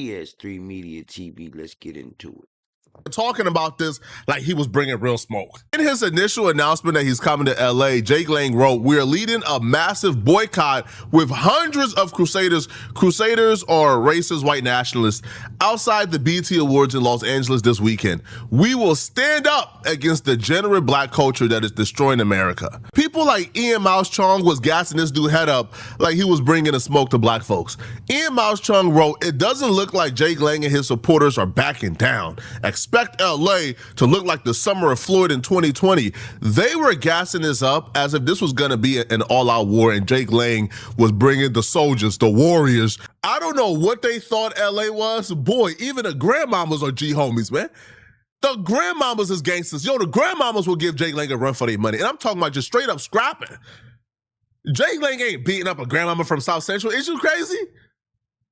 PS3 Media TV. Let's get into it. Talking about this like he was bringing real smoke. In his initial announcement that he's coming to LA, Jake Lang wrote, "We are leading a massive boycott with hundreds of crusaders or racist white nationalists outside the BET Awards in Los Angeles this weekend. We will stand up against the degenerate black culture that is destroying America." People like Ian Mouse Chong was gassing this dude head up like he was bringing a smoke to black folks. Ian Mouse Chong wrote, "It doesn't look like Jake Lang and his supporters are backing down. Expect LA to look like the summer of Floyd in 2020. They were gassing this up as if this was going to be an all-out war and Jake Lang was bringing the soldiers, the warriors. I don't know what they thought LA was. Boy, even the grandmamas are G-homies, man. The grandmamas is gangsters. Yo, the grandmamas will give Jake Lang a run for their money. And I'm talking about just straight up scrapping. Jake Lang ain't beating up a grandmama from South Central. Is you crazy?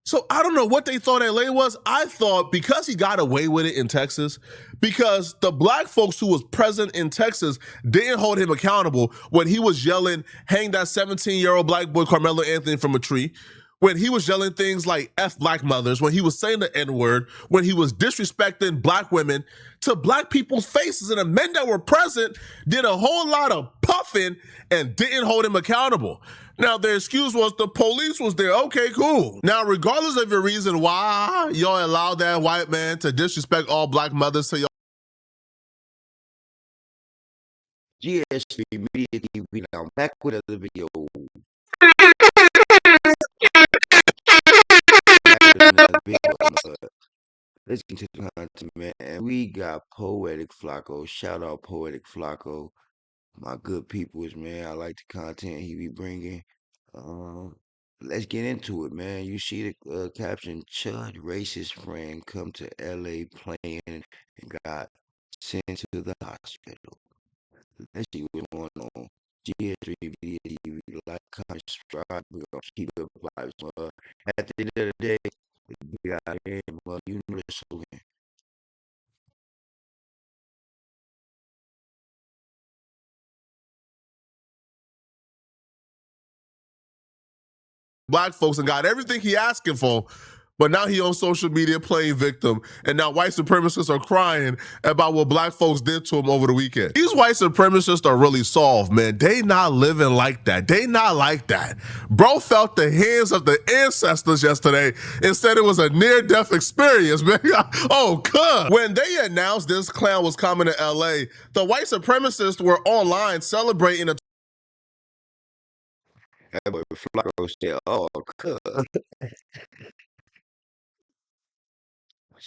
So I don't know what they thought LA was. I thought because he got away with it in Texas, because the black folks who was present in Texas didn't hold him accountable when he was yelling, "Hang that 17-year-old black boy Carmelo Anthony from a tree," when he was yelling things like F black mothers, when he was saying the N-word, when he was disrespecting black women to black people's faces, and the men that were present did a whole lot of puffing and didn't hold him accountable. Now, their excuse was the police was there. Okay, cool. Now, regardless of your reason why y'all allowed that white man to disrespect all black mothers to y'all. GS3 Media TV. Now back with another video. Let's get to the content, man. We got Poetic Flacco. Shout out Poetic Flacco. My good peoples, man. I like the content he be bringing. Let's get into it, man. You see the caption, Chud racist friend come to LA playing and got sent to the hospital. Let's see what's going on. GS3 Media TV, like, comment, subscribe. We're going to keep the vibes. At the end of the day, we got here, well, you know the slogan. Black folks and got everything he asking for, but now he on social media playing victim, and now white supremacists are crying about what black folks did to him over the weekend. These white supremacists are really soft, man. They not living like that. They not like that. Bro felt the hands of the ancestors yesterday and said it was a near-death experience, man. Oh, God. When they announced this clown was coming to LA, the white supremacists were online celebrating a That boy Flacco said, "Oh, cuz."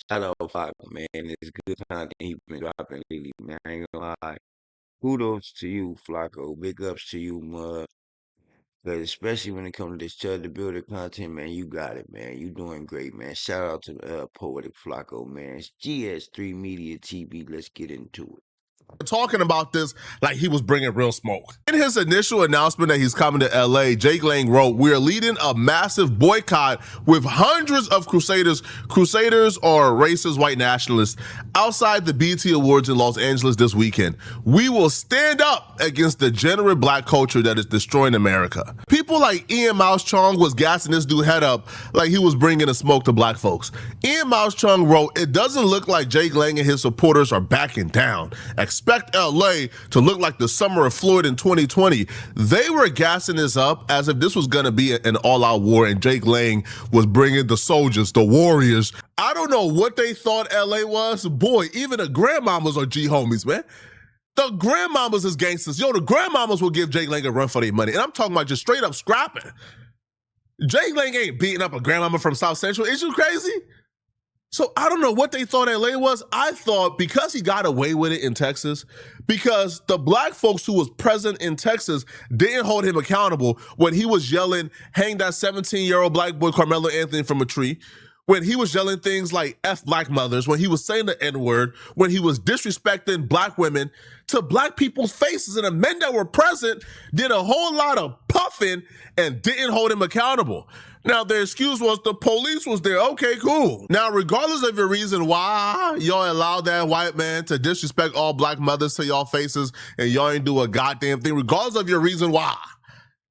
Shout out Flacco, man. It's good content he been dropping lately, man. I ain't gonna lie. Kudos to you, Flacco. Big ups to you, mud. Cause especially when it comes to this Chud the Builder content, man, you got it, man. You doing great, man. Shout out to Poetic Flacco, man. It's GS3 Media TV. Let's get into it. Talking about this like he was bringing real smoke. In his initial announcement that he's coming to LA, Jake Lang wrote, "We are leading a massive boycott with hundreds of crusaders or racist white nationalists outside the BET Awards in Los Angeles this weekend. We will stand up against the degenerate black culture that is destroying America." People like Ian Mouse Chong was gassing this dude head up like he was bringing a smoke to black folks. Ian Mouse Chong wrote, "It doesn't look like Jake Lang and his supporters are backing down. Expect LA to look like the summer of Floyd in 2020. They were gassing this up as if this was going to be an all-out war and Jake Lang was bringing the soldiers, the warriors. I don't know what they thought LA was. Boy, even the grandmamas are G-homies, man. The grandmamas is gangsters. Yo, the grandmamas will give Jake Lang a run for their money. And I'm talking about just straight up scrapping. Jake Lang ain't beating up a grandmama from South Central. Is you crazy? So I don't know what they thought LA was. I thought because he got away with it in Texas, because the black folks who was present in Texas didn't hold him accountable when he was yelling, "Hang that 17-year-old black boy Carmelo Anthony from a tree," when he was yelling things like F black mothers, when he was saying the N-word, when he was disrespecting black women to black people's faces, and the men that were present did a whole lot of puffing and didn't hold him accountable. Now, their excuse was the police was there. Okay, cool. Now, regardless of your reason why y'all allowed that white man to disrespect all black mothers to y'all faces and y'all ain't do a goddamn thing, regardless of your reason why,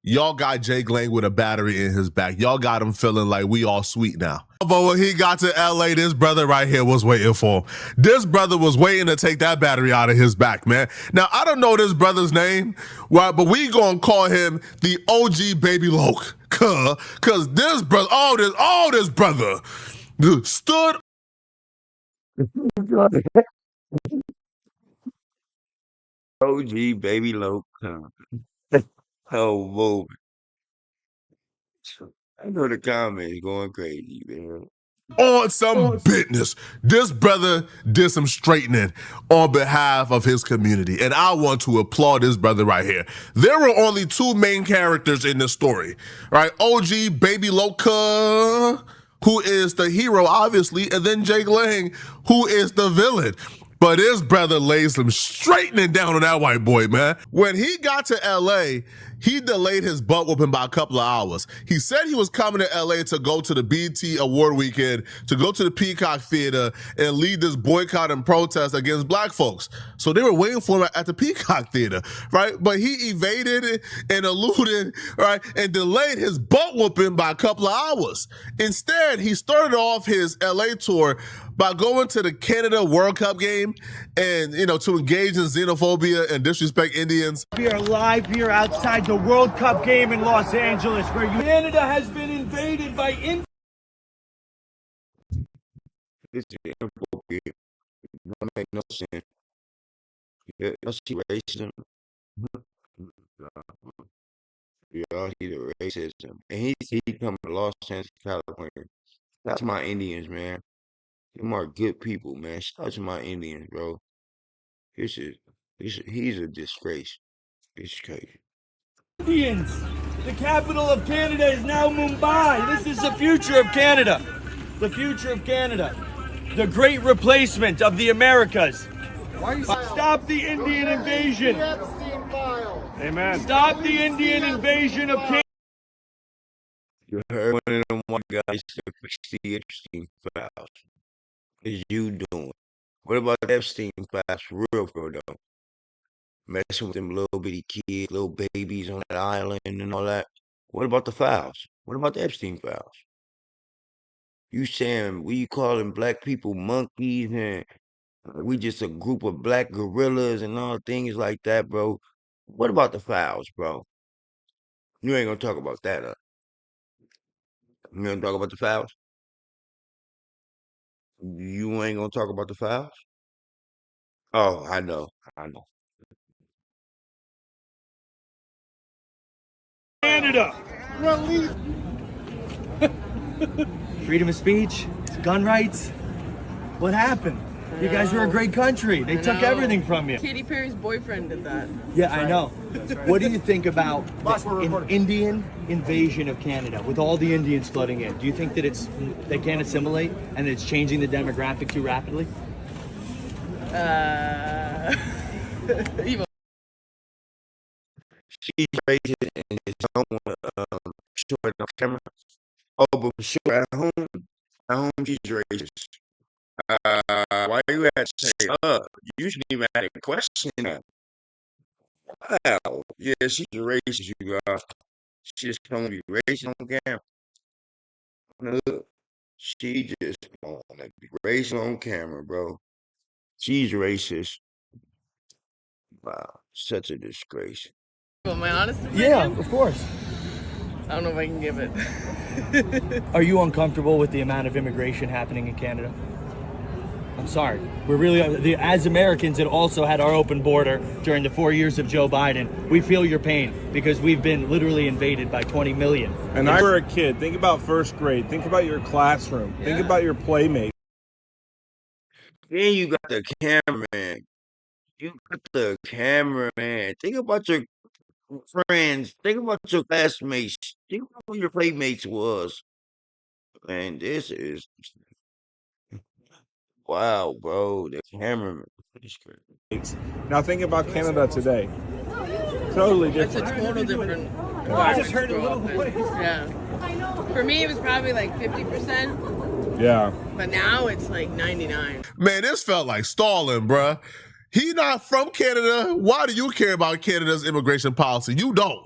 y'all got Jake Lang with a battery in his back. Y'all got him feeling like we all sweet now. But when he got to LA, this brother right here was waiting for him. This brother was waiting to take that battery out of his back, man. Now, I don't know this brother's name, right? But we gonna call him the OG Baby Loke. Cause this brother, this brother stood OG baby low. Oh, boy. I know the comments going crazy, man. on some business. This brother did some straightening on behalf of his community, and I want to applaud this brother right here. There were only two main characters in this story, right? OG Baby Loca, who is the hero, obviously, and then Jake Lang, who is the villain. But his brother laid some straightening down on that white boy, man. When he got to LA, he delayed his butt whooping by a couple of hours. He said he was coming to LA to go to the BET Award weekend, to go to the Peacock Theater and lead this boycott and protest against black folks. So they were waiting for him at the Peacock Theater, right? But he evaded and eluded, right, and delayed his butt whooping by a couple of hours. Instead, he started off his LA tour by going to the Canada World Cup game and, to engage in xenophobia and disrespect Indians. We are live here outside the World Cup game in Los Angeles, where Canada has been invaded by India. This is inappropriate. It don't make no sense. Y'all see racism? Y'all see the racism. And he coming to Los Angeles, California. That's my Indians, man. Them are good people, man. Shout out to my Indians, bro. He's a disgrace. It's crazy. Indians. The capital of Canada is now Mumbai. This is the future of Canada. The future of Canada. The great replacement of the Americas. Stop the Indian invasion. Amen. Stop the Indian invasion of Canada. You heard one of them white guys to fix the Epstein files. Is you doing? What about the Epstein files for real, though? Messing with them little bitty kids, little babies on that island and all that. What about the files? What about the Epstein files? You saying we calling black people monkeys and we just a group of black gorillas and all things like that, bro? What about the files, bro? You ain't gonna talk about that, You gonna talk about the files? You ain't gonna talk about the files? Oh, I know. Canada. Freedom of speech, gun rights. What happened? You guys were a great country. They took everything from you. Katy Perry's boyfriend did that. Yeah, I know. What do you think about an Indian invasion of Canada with all the Indians flooding in? Do you think that they can't assimilate and it's changing the demographic too rapidly? Evil. She's racist and just don't want to show it on camera. Oh, but for sure at home she's racist. Why you had to say, you shouldn't even have to question that. Wow. Yeah, she's a racist, you guys. She just don't be racist on camera. Look, she just want to be racist on camera, bro. She's racist. Wow, such a disgrace. Well, my honest opinion? Yeah, of course. I don't know if I can give it. Are you uncomfortable with the amount of immigration happening in Canada? I'm sorry. We're really, as Americans that also had our open border during the 4 years of Joe Biden, we feel your pain because we've been literally invaded by 20 million. And I were a kid. Think about first grade. Think about your classroom. Think about your playmates. Then you got the cameraman. Think about your friends. Think about your classmates. Think about who your playmates was. Man, this is wow, bro. The cameraman. Now think about Canada today. Totally It's different. a total different. I just heard a little voice. Yeah. For me, it was probably like 50%, Yeah. but now it's like 99. Man, this felt like stalling, bruh. He not from Canada. Why do you care about Canada's immigration policy? You don't.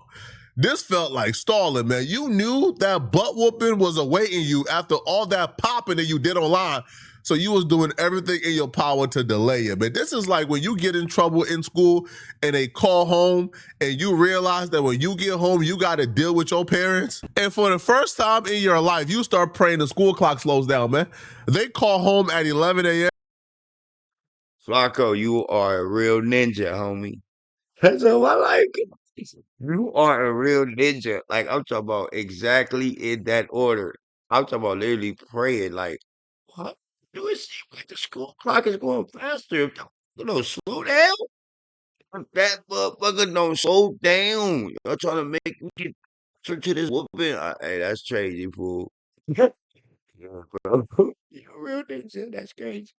This felt like stalling, man. You knew that butt whooping was awaiting you after all that popping that you did online. So you was doing everything in your power to delay it. But this is like when you get in trouble in school and they call home and you realize that when you get home, you got to deal with your parents. And for the first time in your life, you start praying the school clock slows down, man. They call home at 11 a.m. Flacco, you are a real ninja, homie. That's how I like it. You are a real ninja. Like, I'm talking about exactly in that order. I'm talking about literally praying. Like, what? Do it seem like the school clock is going faster? You know, slow down. That motherfucker don't slow down. Y'all trying to make me get to this whooping. Hey, that's crazy, fool. Yeah, bro. You a real ninja. That's crazy.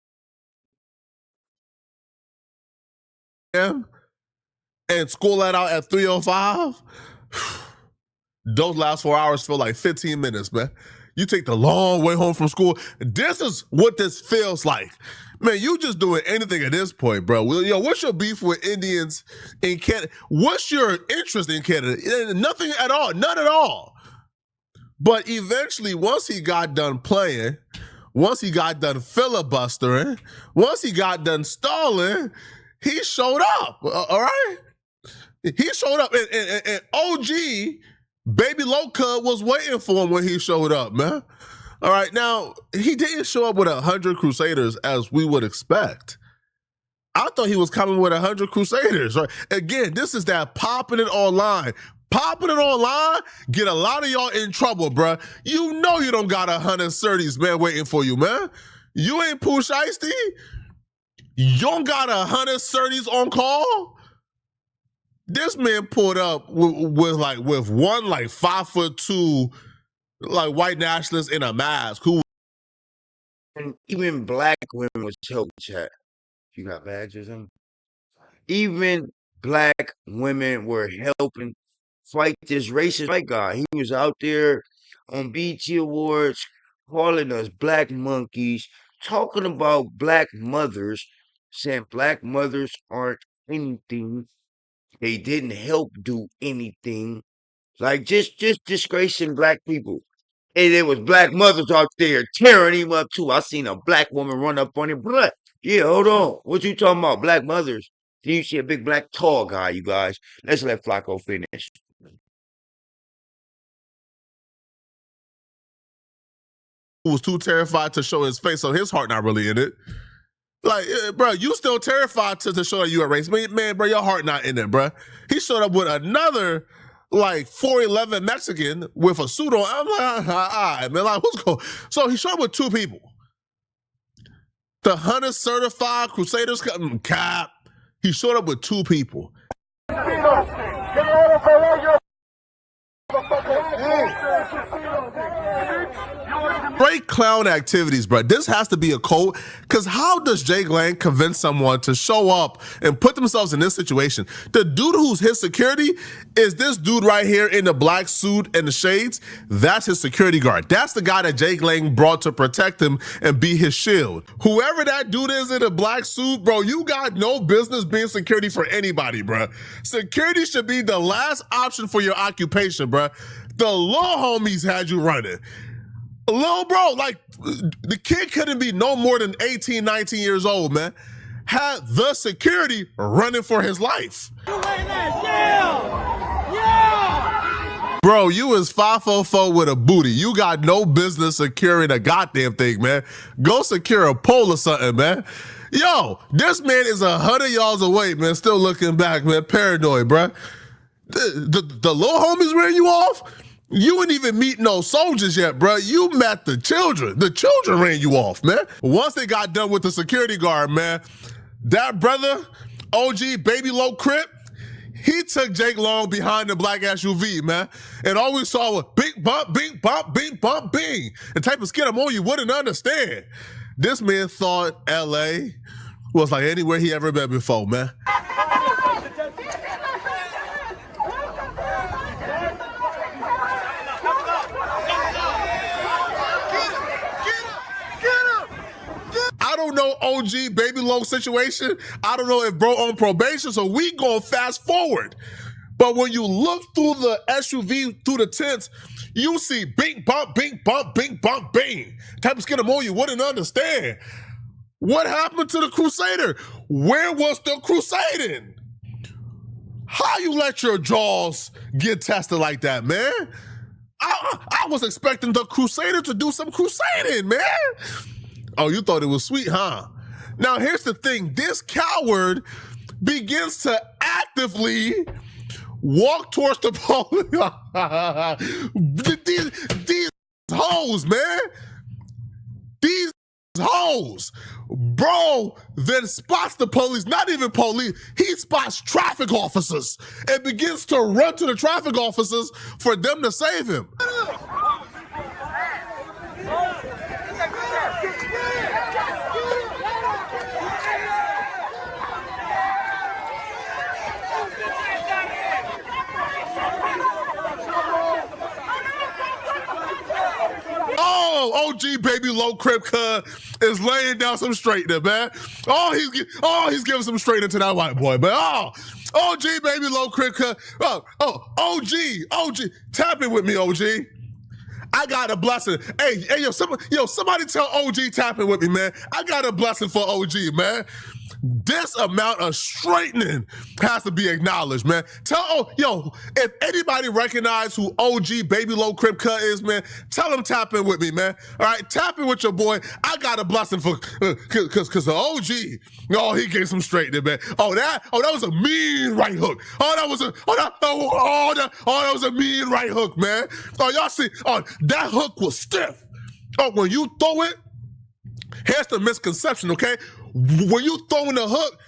And school let out at 3:05. Those last 4 hours feel like 15 minutes, man. You take the long way home from school. This is what this feels like. Man, you just doing anything at this point, bro. Yo, what's your beef with Indians in Canada? What's your interest in Canada? Nothing at all. None at all. But eventually, once he got done playing, once he got done filibustering, once he got done stalling, he showed up. All right? He showed up. And OG, Baby Loca, was waiting for him when he showed up, man. All right, now, he didn't show up with 100 Crusaders as we would expect. I thought he was coming with 100 Crusaders, right? Again, this is that popping it online. Popping it online, get a lot of y'all in trouble, bruh. You know you don't got 100 30s, man, waiting for you, man. You ain't Pooh Shiesty. You don't got 100 30s on call. This man pulled up with one 5'2" white nationalist in a mask who. And even black women was helping chat. You got badges or something? Even black women were helping fight this racist white guy. He was out there on BT Awards calling us black monkeys, talking about black mothers, saying black mothers aren't anything. They didn't help do anything. Like just disgracing black people. And there was black mothers out there tearing him up too. I seen a black woman run up on him. But yeah, hold on. What you talking about? Black mothers. Then you see a big black tall guy, you guys. Let's let Flacco finish. was too terrified to show his face, so his heart not really in it. Like, bro, you still terrified to show that you a racist. Man, bro, your heart not in it, bro. He showed up with another 4'11" Mexican with a suit on. I'm like, all right, man, what's going? So he showed up with two people. The Hunter certified Crusaders cap. He showed up with two people. Great clown activities, bro. This has to be a code. Because how does Jake Lang convince someone to show up and put themselves in this situation? The dude who's his security is this dude right here in the black suit and the shades. That's his security guard. That's the guy that Jake Lang brought to protect him and be his shield. Whoever that dude is in a black suit, bro, you got no business being security for anybody, bro. Security should be the last option for your occupation, bro. The little homies had you running. Little bro, the kid couldn't be no more than 18, 19 years old, man. Had the security running for his life. Yeah! Bro, you is 5'4" with a booty. You got no business securing a goddamn thing, man. Go secure a pole or something, man. Yo, this man is 100 yards away, man. Still looking back, man. Paranoid, bro. The little homies ran you off? You didn't even meet no soldiers yet, bro. You met the children. The children ran you off, man. Once they got done with the security guard, man, that brother, OG, Baby Low Crip, he took Jake Long behind the black SUV, man. And all we saw was bing, bump, bing, bump, bing, bump, bing. The type of skin I'm on you wouldn't understand. This man thought LA was like anywhere he ever been before, man. I don't know OG Baby Low situation. I don't know if bro on probation, so we gonna fast forward. But when you look through the SUV, through the tents, you see bing, bump, bing, bump, bing, bump, bing. Type of skin more you wouldn't understand. What happened to the Crusader? Where was the crusading? How you let your jaws get tested like that, man? I was expecting the Crusader to do some crusading, man. Oh, you thought it was sweet, huh? Now, here's the thing. This coward begins to actively walk towards the police. these hoes, man. These hoes. Bro then spots the police, not even police, he spots traffic officers and begins to run to the traffic officers for them to save him. Oh, OG baby low crib cuz is laying down some straightener, man. He's giving some straightener to that white boy, man. OG baby low crib cuz. OG, tap it with me, OG. I got a blessing. Hey, somebody tell OG tap it with me, man. I got a blessing for OG, man. This amount of straightening has to be acknowledged, man. If anybody recognize who OG Baby Low Crib Cut is, man, tell them tap in with me, man. All right, tap in with your boy. I got a blessing for, cause the OG, he gave some straightening, man. That was a mean right hook. That was a mean right hook, man. Y'all see, that hook was stiff. When you throw it, here's the misconception, okay? When you throwing the hook,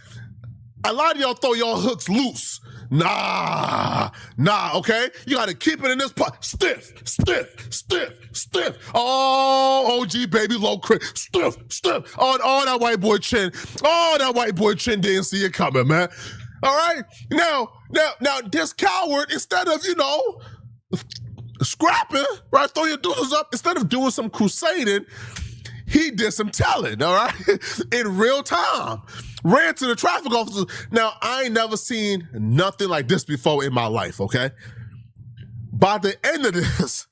a lot of y'all throw y'all hooks loose. Nah, okay? You gotta keep it in this pot. Stiff. Oh, OG baby low crit. Stiff. Oh, that white boy chin. Oh, that white boy chin didn't see it coming, man. All right? Now, this coward, instead of, scrapping, right? Throw your deuces up, instead of doing some crusading, he did some telling, all right? In real time. Ran to the traffic officers. Now, I ain't never seen nothing like this before in my life, okay? By the end of this,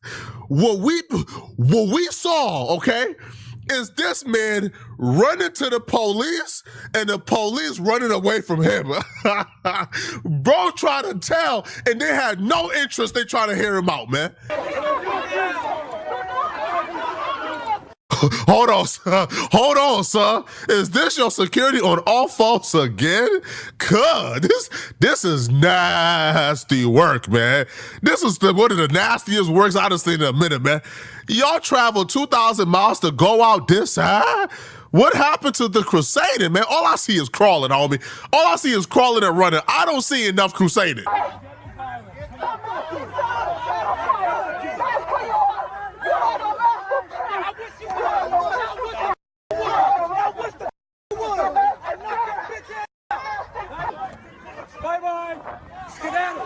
what we saw, okay, is this man running to the police and the police running away from him. Bro tried to tell, and they had no interest. They trying to hear him out, man. Hold on, sir. Is this your security on all faults again? This is nasty work, man. This is one of the nastiest works I've seen in a minute, man. Y'all traveled 2,000 miles to go out this side? What happened to the crusading, man? All I see is crawling, homie. All I see is crawling and running. I don't see enough crusading. Bye-bye. Skedaddle.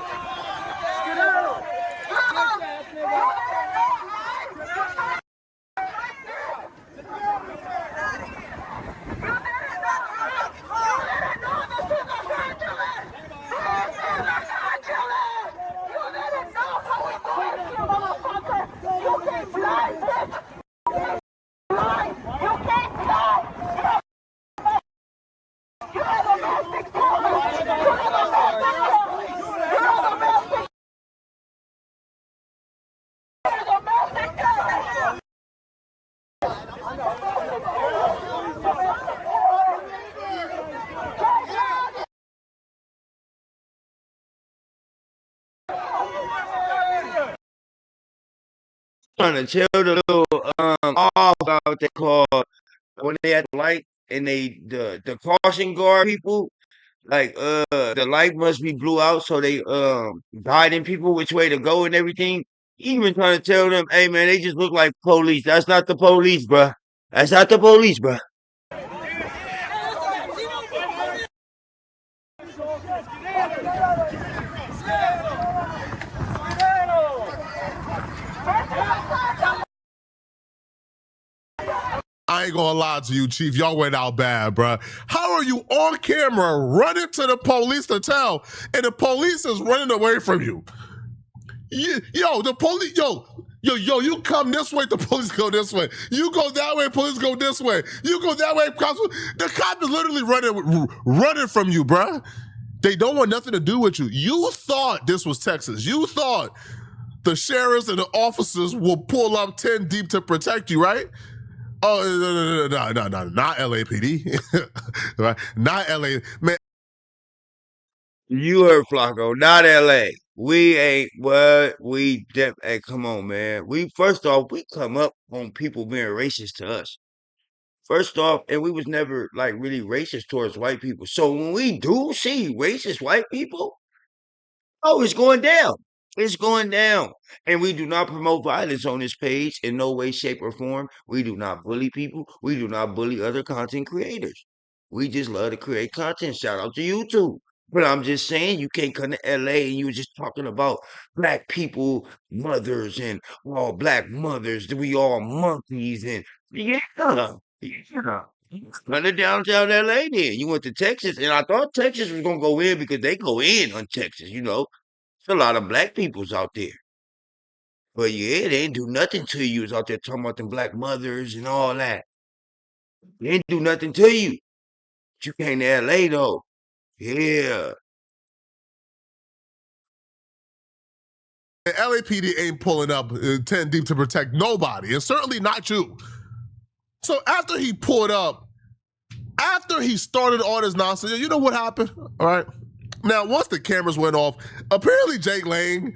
Trying to tell the little off about what they call when they had the light and the caution guard people, like the light must be blew out, so they guiding people which way to go and everything. Even trying to tell them, hey man, they just look like police. That's not the police, bruh. That's not the police, bruh. I ain't gonna lie to you, Chief. Y'all went out bad, bro. How are you on camera running to the police to tell, and the police is running away from you? Yo, the police, yo, you come this way, the police go this way. You go that way, police go this way. You go that way, cops. The cop is literally running from you, bruh. They don't want nothing to do with you. You thought this was Texas. You thought the sheriffs and the officers will pull up 10 deep to protect you, right? Oh, no, not LAPD. Right? Not LA. Man, You heard Flacco, not LA. We ain't what we hey, come on, man. We first off, we come up on people being racist to us. First off, and we was never like really racist towards white people. So when we do see racist white people, oh, it's going down. It's going down. And we do not promote violence on this page in no way, shape, or form. We do not bully people. We do not bully other content creators. We just love to create content. Shout out to YouTube. But I'm just saying, you can't come to LA and you were just talking about black people, mothers, and all black mothers. We all monkeys. And yeah, yeah. Come to downtown LA then. You went to Texas, and I thought Texas was going to go in because they go in on Texas, you know. There's a lot of black peoples out there. But yeah, they ain't do nothing to you. Was out there talking about them black mothers and all that. They ain't do nothing to you. But you came to LA though. Yeah. LAPD ain't pulling up 10 deep to protect nobody, and certainly not you. So after he pulled up, after he started all this nonsense, you know what happened? All right. Now, once the cameras went off, apparently Jake Lang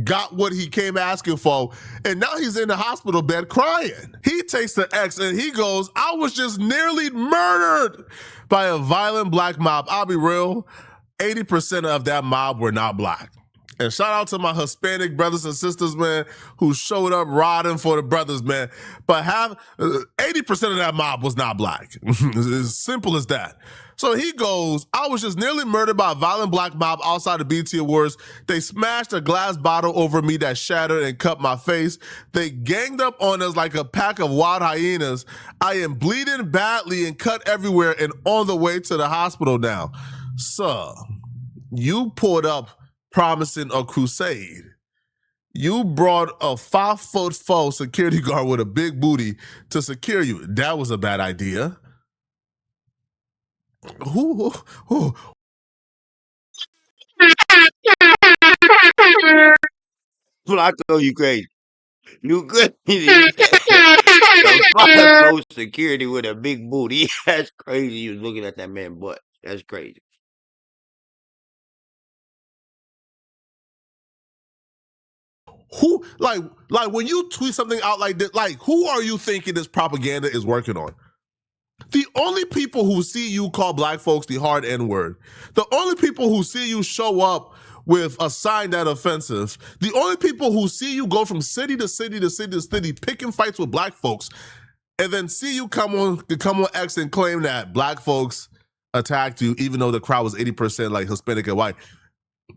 got what he came asking for, and now he's in the hospital bed crying. He takes the X and he goes, I was just nearly murdered by a violent black mob. I'll be real, 80% of that mob were not black. And shout out to my Hispanic brothers and sisters, man, who showed up riding for the brothers, man. But 80% of that mob was not black. It's as simple as that. So he goes, I was just nearly murdered by a violent black mob outside the BT Awards. They smashed a glass bottle over me that shattered and cut my face. They ganged up on us like a pack of wild hyenas. I am bleeding badly and cut everywhere and on the way to the hospital now. Sir, you pulled up promising a crusade. You brought a 5'4" security guard with a big booty to secure you. That was a bad idea. Who? Flacco, you crazy. You good. The 5'4" security with a big booty. That's crazy. You was looking at that man butt. That's crazy. Who, like when you tweet something out like this, like who are you thinking this propaganda is working on? The only people who see you call black folks the hard N-word, the only people who see you show up with a sign that offensive, the only people who see you go from city to city to city to city picking fights with black folks, and then see you come on X and claim that black folks attacked you, even though the crowd was 80% like Hispanic and white.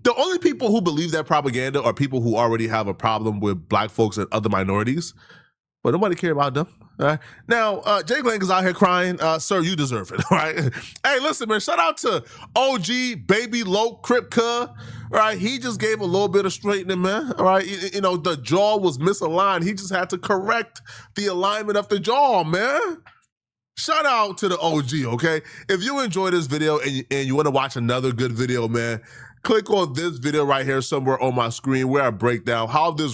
The only people who believe that propaganda are people who already have a problem with black folks and other minorities, but nobody care about them. Right? Now, Jake Lang is out here crying. Sir, you deserve it, right? Hey, listen, man, shout out to OG Baby Loke Kripka, right? He just gave a little bit of straightening, man, all right? You know, the jaw was misaligned. He just had to correct the alignment of the jaw, man. Shout out to the OG, okay? If you enjoyed this video and you want to watch another good video, man, click on this video right here somewhere on my screen where I break down how this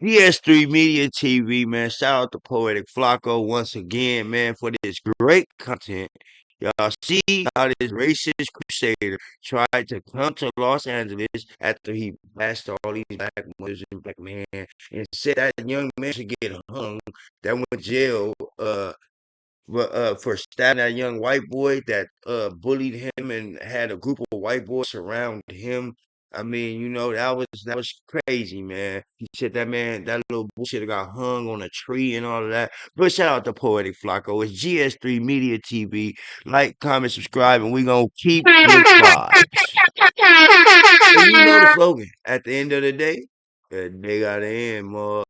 PS3 Media TV, man. Shout out to Poetic Flacco once again, man, for this great content. Y'all see how this racist crusader tried to come to Los Angeles after he blasted all these black mothers and black men and said that young man should get hung, that went to jail, for stabbing that young white boy that bullied him and had a group of white boys surround him. I mean, you know, that was crazy, man. He said that man, that little bullshit got hung on a tree and all of that. But shout out to Poetic Flacco. It's GS3 Media TV. Like, comment, subscribe, and we gonna keep the vibes. And you know the slogan. At the end of the day gotta end, more.